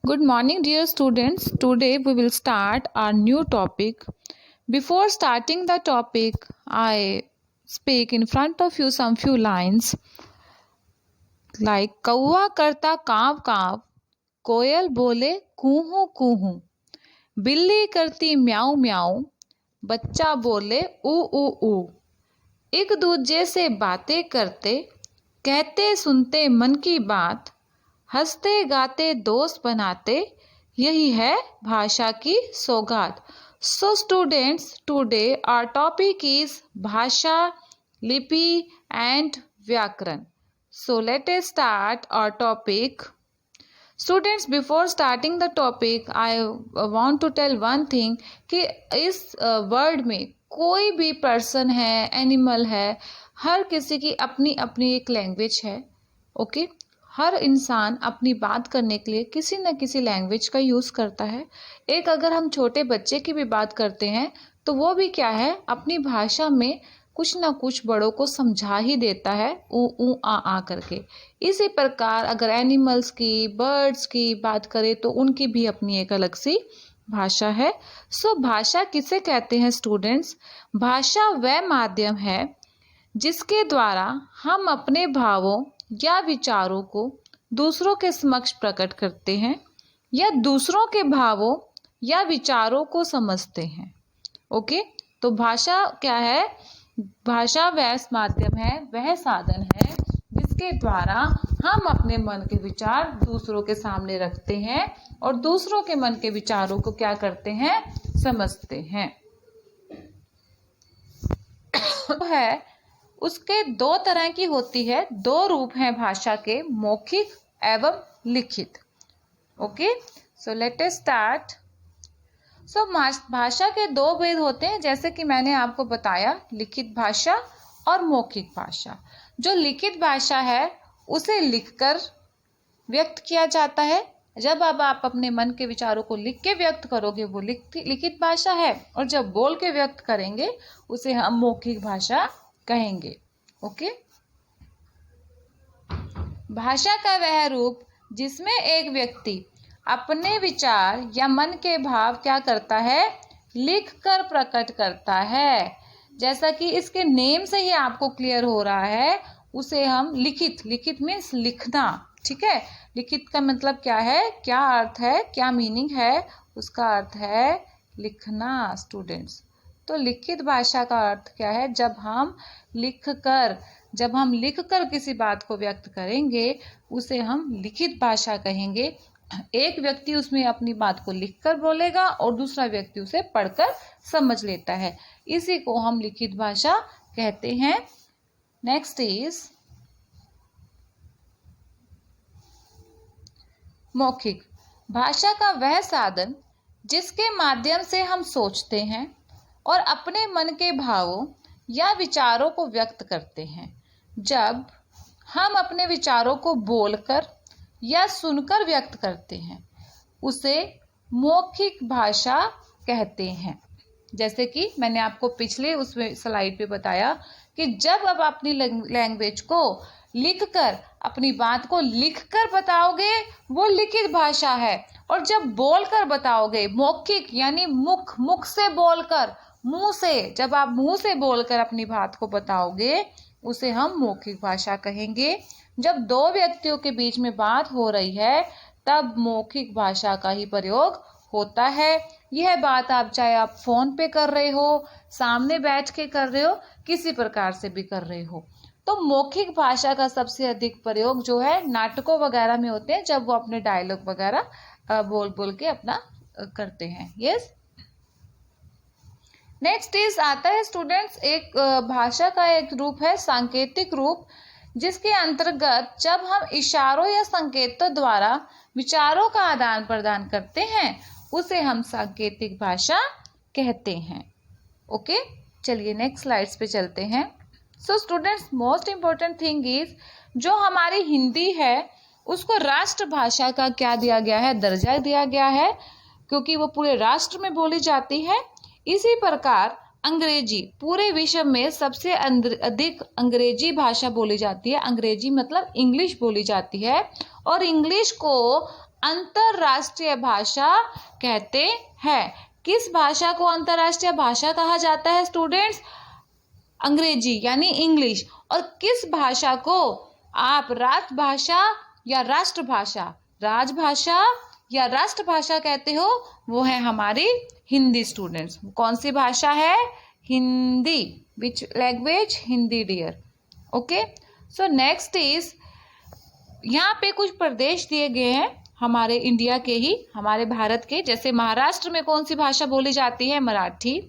Good morning, dear students. Today we will start our new topic. Before starting the topic, I speak in front of you some few lines like कौवा करता काव काव, कोयल बोले कूहू कूहू, बिल्ली करती म्याऊ म्याऊ, बच्चा बोले ऊ ऊ ऊ। एक दूजे से बातें करते, कहते सुनते मन की बात, हंसते गाते दोस्त बनाते, यही है भाषा की सौगात। So students, today our topic is bhasha, lipi and vyakaran. So let us start our topic. Students, before starting the topic I want to tell one thing कि इस वर्ल्ड में कोई भी पर्सन है, एनिमल है, हर किसी की अपनी अपनी एक लैंग्वेज है। ओके हर इंसान अपनी बात करने के लिए किसी न किसी लैंग्वेज का यूज़ करता है। एक अगर हम छोटे बच्चे की भी बात करते हैं तो वो भी क्या है, अपनी भाषा में कुछ ना कुछ बड़ों को समझा ही देता है, ऊ आ करके। इसी प्रकार अगर एनिमल्स की, बर्ड्स की बात करें तो उनकी भी अपनी एक अलग सी भाषा है। सो भाषा किसे कहते हैं स्टूडेंट्स? भाषा वह माध्यम है जिसके द्वारा हम अपने भावों या विचारों को दूसरों के समक्ष प्रकट करते हैं या दूसरों के भावों या विचारों को समझते हैं। ओके, तो भाषा क्या है? भाषा वह माध्यम है, वह साधन है जिसके द्वारा हम अपने मन के विचार दूसरों के सामने रखते हैं और दूसरों के मन के विचारों को क्या करते हैं, समझते हैं। है उसके दो तरह की होती है, दो रूप हैं भाषा के, मौखिक एवं लिखित। Okay, so let us start. So भाषा के दो भेद होते हैं, जैसे कि मैंने आपको बताया, लिखित भाषा और मौखिक भाषा। जो लिखित भाषा है उसे लिखकर व्यक्त किया जाता है। जब अब आप अपने मन के विचारों को लिख के व्यक्त करोगे वो लिखित भाषा है, और जब बोल के व्यक्त करेंगे उसे हम मौखिक भाषा कहेंगे। ओके, भाषा का वह रूप जिसमें एक व्यक्ति अपने विचार या मन के भाव क्या करता है, लिख कर प्रकट करता है। जैसा कि इसके नेम से ही आपको क्लियर हो रहा है, उसे हम लिखित मीन्स लिखना। ठीक है, लिखित का मतलब क्या है, क्या अर्थ है, क्या मीनिंग है? उसका अर्थ है लिखना स्टूडेंट्स। तो लिखित भाषा का अर्थ क्या है? जब हम लिखकर किसी बात को व्यक्त करेंगे उसे हम लिखित भाषा कहेंगे। एक व्यक्ति उसमें अपनी बात को लिखकर बोलेगा और दूसरा व्यक्ति उसे पढ़कर समझ लेता है, इसी को हम लिखित भाषा कहते हैं। नेक्स्ट इज मौखिक भाषा का वह साधन जिसके माध्यम से हम सोचते हैं और अपने मन के भावों या विचारों को व्यक्त करते हैं। जब हम अपने विचारों को बोलकर या सुनकर व्यक्त करते हैं उसे मौखिक भाषा कहते हैं। जैसे कि मैंने आपको पिछले उस स्लाइड पे बताया कि जब अब अपनी लैंग्वेज को लिखकर, अपनी बात को लिखकर बताओगे वो लिखित भाषा है, और जब बोलकर बताओगे मौखिक यानी मुख से बोलकर, मुंह से, जब आप मुंह से बोलकर अपनी बात को बताओगे उसे हम मौखिक भाषा कहेंगे। जब दो व्यक्तियों के बीच में बात हो रही है तब मौखिक भाषा का ही प्रयोग होता है। यह बात आप चाहे आप फोन पे कर रहे हो, सामने बैठ के कर रहे हो, किसी प्रकार से भी कर रहे हो। तो मौखिक भाषा का सबसे अधिक प्रयोग जो है नाटकों वगैरह में होते हैं, जब वो अपने डायलॉग वगैरह बोल के अपना करते हैं। यस, नेक्स्ट इज आता है स्टूडेंट्स, एक भाषा का एक रूप है सांकेतिक रूप, जिसके अंतर्गत जब हम इशारों या संकेतों द्वारा विचारों का आदान प्रदान करते हैं उसे हम सांकेतिक भाषा कहते हैं। ओके, चलिए नेक्स्ट स्लाइड्स पे चलते हैं। So students, most important thing is, जो हमारी हिंदी है उसको राष्ट्रभाषा का क्या दिया गया है, दर्जा दिया गया है, क्योंकि वो पूरे राष्ट्र में बोली जाती है। इसी प्रकार अंग्रेजी, पूरे विश्व में सबसे अधिक अंग्रेजी भाषा बोली जाती है। अंग्रेजी मतलब इंग्लिश बोली जाती है, और इंग्लिश को अंतरराष्ट्रीय भाषा कहते हैं। किस भाषा को अंतरराष्ट्रीय भाषा कहा जाता है स्टूडेंट्स? अंग्रेजी यानी इंग्लिश। और किस भाषा को आप राजभाषा या राष्ट्रभाषा, राजभाषा या राष्ट्रभाषा कहते हो? वो है हमारी हिंदी स्टूडेंट्स। कौन सी भाषा है? Hindi. Which language? Hindi dear. Okay, so next is, यहाँ पे कुछ प्रदेश दिए गए हैं हमारे इंडिया के ही, हमारे भारत के। जैसे महाराष्ट्र में कौन सी भाषा बोली जाती है? मराठी।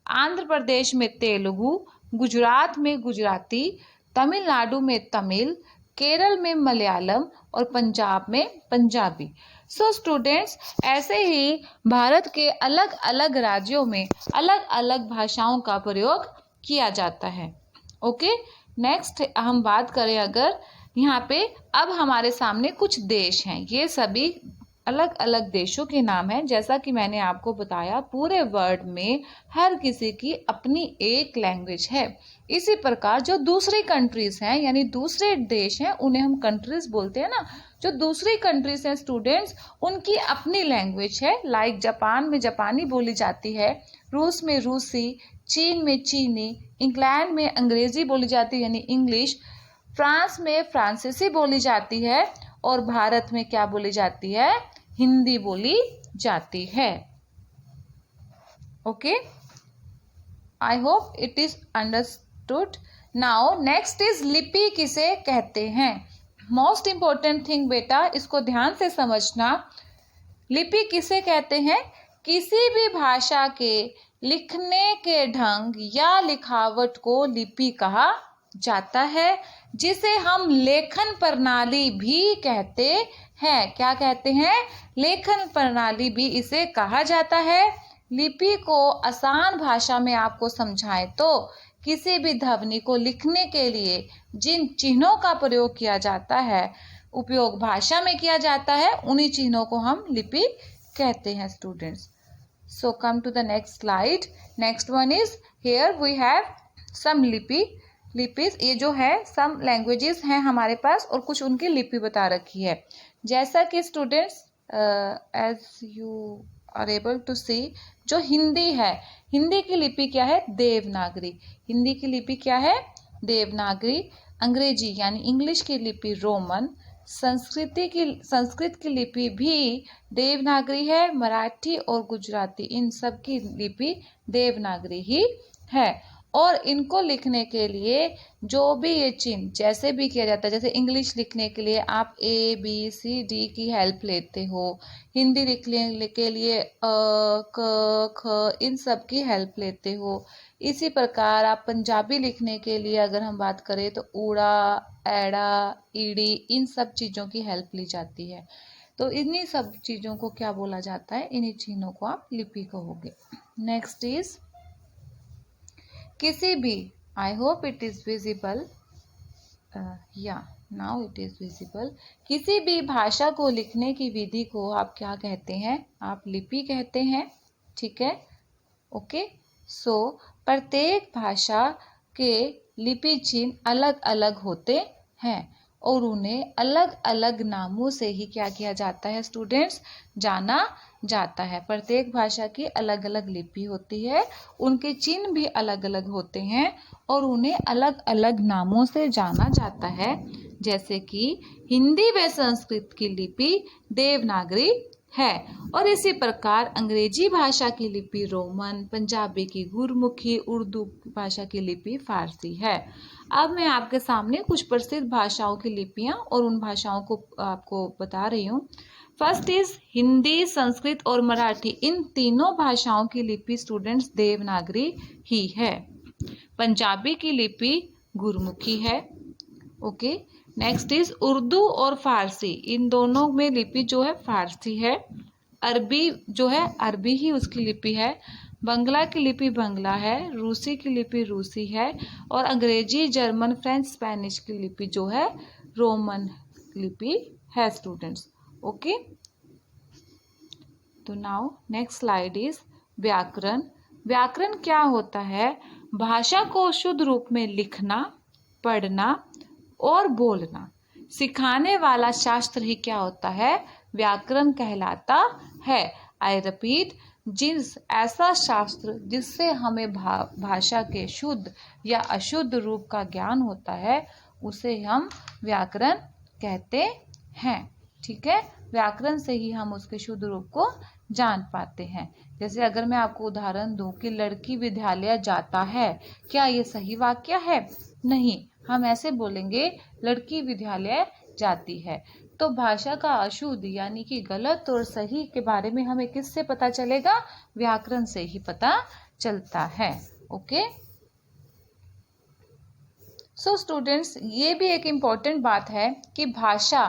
आंध्र प्रदेश में तेलुगु, गुजरात में गुजराती, तमिलनाडु में तमिल, केरल में मलयालम और पंजाब में पंजाबी। सो स्टूडेंट्स, ऐसे ही भारत के अलग अलग राज्यों में अलग अलग भाषाओं का प्रयोग किया जाता है। ओके, नेक्स्ट हम बात करें अगर यहाँ पे, अब हमारे सामने कुछ देश हैं। ये सभी अलग अलग देशों के नाम हैं। जैसा कि मैंने आपको बताया, पूरे वर्ल्ड में हर किसी की अपनी एक लैंग्वेज है। इसी प्रकार जो दूसरी कंट्रीज हैं, यानी दूसरे देश हैं, उन्हें हम कंट्रीज बोलते हैं ना। जो दूसरी कंट्रीज हैं स्टूडेंट्स, उनकी अपनी लैंग्वेज है। लाइक जापान में जापानी बोली जाती है, रूस में रूसी, चीन में चीनी, इंग्लैंड में अंग्रेजी बोली जाती है यानी इंग्लिश, फ्रांस में फ्रांसीसी बोली जाती है, और भारत में क्या बोली जाती है? हिंदी बोली जाती है। Okay, I hope it is understood. Now next is, लिपि किसे कहते हैं? मोस्ट इंपॉर्टेंट थिंग बेटा, इसको ध्यान से समझना। लिपि किसे कहते हैं? किसी भी भाषा के लिखने के ढंग या लिखावट को लिपि कहा जाता है, जिसे हम लेखन प्रणाली भी कहते हैं। क्या कहते हैं? लेखन प्रणाली भी इसे कहा जाता है। लिपि को आसान भाषा में आपको समझाएं तो, किसी भी ध्वनि को लिखने के लिए जिन चिन्हों का प्रयोग किया जाता है, उपयोग भाषा में किया जाता है, उन्हीं चिन्हों को हम लिपि कहते हैं students. So come to the next slide. Next one is, here we have some lipis. ये जो है सम लैंग्वेजेस हैं हमारे पास, और कुछ उनकी लिपि बता रखी है। जैसा कि students, as you are able to see, जो हिंदी है, हिंदी की लिपि क्या है? देवनागरी। हिंदी की लिपि क्या है? देवनागरी। अंग्रेजी यानी इंग्लिश की लिपि रोमन। संस्कृत की लिपि भी देवनागरी है। मराठी और गुजराती, इन सब की लिपि देवनागरी ही है। और इनको लिखने के लिए जो भी ये चिन्ह जैसे भी किया जाता है, जैसे इंग्लिश लिखने के लिए आप ABCD की हेल्प लेते हो, हिंदी लिखने के लिए क ख इन सब की हेल्प लेते हो। इसी प्रकार आप पंजाबी लिखने के लिए अगर हम बात करें तो ऊड़ा, एड़ा, ईड़ी, इन सब चीज़ों की हेल्प ली जाती है। तो इन्हीं सब चीज़ों को क्या बोला जाता है? इन्हीं चिन्हों को आप लिपि कहोगे। नेक्स्ट इज, किसी भी, I hope it is visible, या नाउ इट इज विजिबल। किसी भी भाषा को लिखने की विधि को आप क्या कहते हैं? आप लिपि कहते हैं। ठीक है, ओके। सो प्रत्येक भाषा के लिपि चिन्ह अलग अलग होते हैं, और उन्हें अलग अलग नामों से ही क्या किया जाता है स्टूडेंट्स? जाना जाता है। प्रत्येक भाषा की अलग अलग लिपि होती है, उनके चिन्ह भी अलग अलग होते हैं, और उन्हें अलग अलग नामों से जाना जाता है। जैसे कि हिंदी व संस्कृत की लिपि देवनागरी है, और इसी प्रकार अंग्रेजी भाषा की लिपि रोमन, पंजाबी की गुरमुखी, उर्दू भाषा की लिपि फारसी है। अब मैं आपके सामने कुछ प्रसिद्ध भाषाओं की लिपियां और उन भाषाओं को आपको बता रही हूँ। फर्स्ट इज हिंदी, संस्कृत और मराठी। इन तीनों भाषाओं की लिपि स्टूडेंट्स देवनागरी ही है। पंजाबी की लिपि गुरमुखी है। ओके, नेक्स्ट इज उर्दू और फारसी। इन दोनों में लिपि जो है फारसी है। अरबी जो है, अरबी ही उसकी लिपि है। बंगला की लिपि बंगला है। रूसी की लिपि रूसी है। और अंग्रेजी, जर्मन, फ्रेंच, स्पेनिश की लिपि जो है रोमन लिपि है स्टूडेंट्स। ओके, तो नाउ नेक्स्ट स्लाइड इज व्याकरण। व्याकरण क्या होता है? भाषा को शुद्ध रूप में लिखना, पढ़ना और बोलना सिखाने वाला शास्त्र ही क्या होता है? व्याकरण कहलाता है। आई रिपीट, जिस ऐसा शास्त्र जिससे हमें भाषा के शुद्ध या अशुद्ध रूप का ज्ञान होता है उसे हम व्याकरण कहते हैं। ठीक है, व्याकरण से ही हम उसके शुद्ध रूप को जान पाते हैं। जैसे अगर मैं आपको उदाहरण दूं कि लड़की विद्यालय जाता है, क्या ये सही वाक्य है? नहीं, हम ऐसे बोलेंगे लड़की विद्यालय जाती है। तो भाषा का अशुद्ध यानी कि गलत और सही के बारे में हमें किससे पता चलेगा? व्याकरण से ही पता चलता है। ओके, सो स्टूडेंट्स, ये भी एक इम्पॉर्टेंट बात है कि भाषा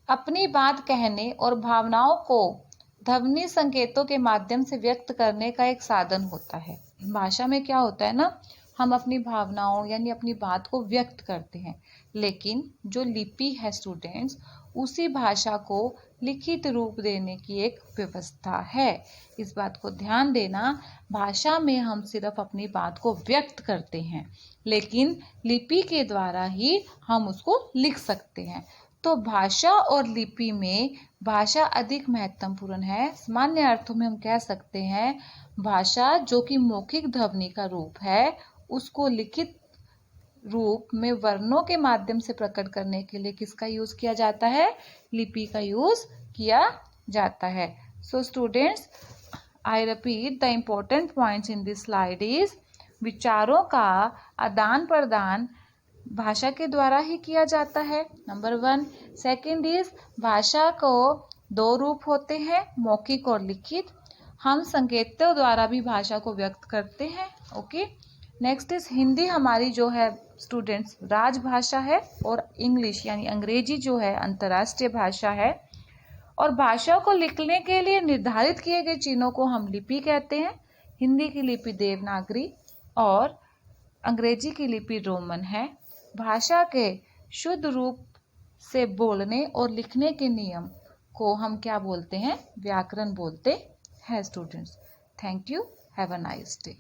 अपनी बात कहने और भावनाओं को ध्वनि संकेतों के माध्यम से व्यक्त करने का एक साधन होता है। भाषा में क्या होता है ना, हम अपनी भावनाओं यानी अपनी बात को व्यक्त करते हैं, लेकिन जो लिपि है स्टूडेंट्स, उसी भाषा को लिखित रूप देने की एक व्यवस्था है। इस बात को ध्यान देना, भाषा में हम सिर्फ अपनी बात को व्यक्त करते हैं, लेकिन लिपि के द्वारा ही हम उसको लिख सकते हैं। तो भाषा और लिपि में भाषा अधिक महत्वपूर्ण है। सामान्य अर्थों में हम कह सकते हैं भाषा जो कि मौखिक ध्वनि का रूप है, उसको लिखित रूप में वर्णों के माध्यम से प्रकट करने के लिए किसका यूज किया जाता है? लिपि का यूज किया जाता है। So students, I repeat, the important points in this slide is विचारों का आदान प्रदान भाषा के द्वारा ही किया जाता है, नंबर 1। सेकंड इज भाषा को 2 रूप होते हैं, मौखिक और लिखित। हम संकेतों द्वारा भी भाषा को व्यक्त करते हैं। ओके, नेक्स्ट इज हिंदी हमारी जो है स्टूडेंट्स राजभाषा है, और इंग्लिश यानी अंग्रेजी जो है अंतर्राष्ट्रीय भाषा है। और भाषा को लिखने के लिए निर्धारित किए गए चिन्हों को हम लिपि कहते हैं। हिंदी की लिपि देवनागरी और अंग्रेजी की लिपि रोमन है। भाषा के शुद्ध रूप से बोलने और लिखने के नियम को हम क्या बोलते हैं? व्याकरण बोलते हैं students. Thank you, have a nice day.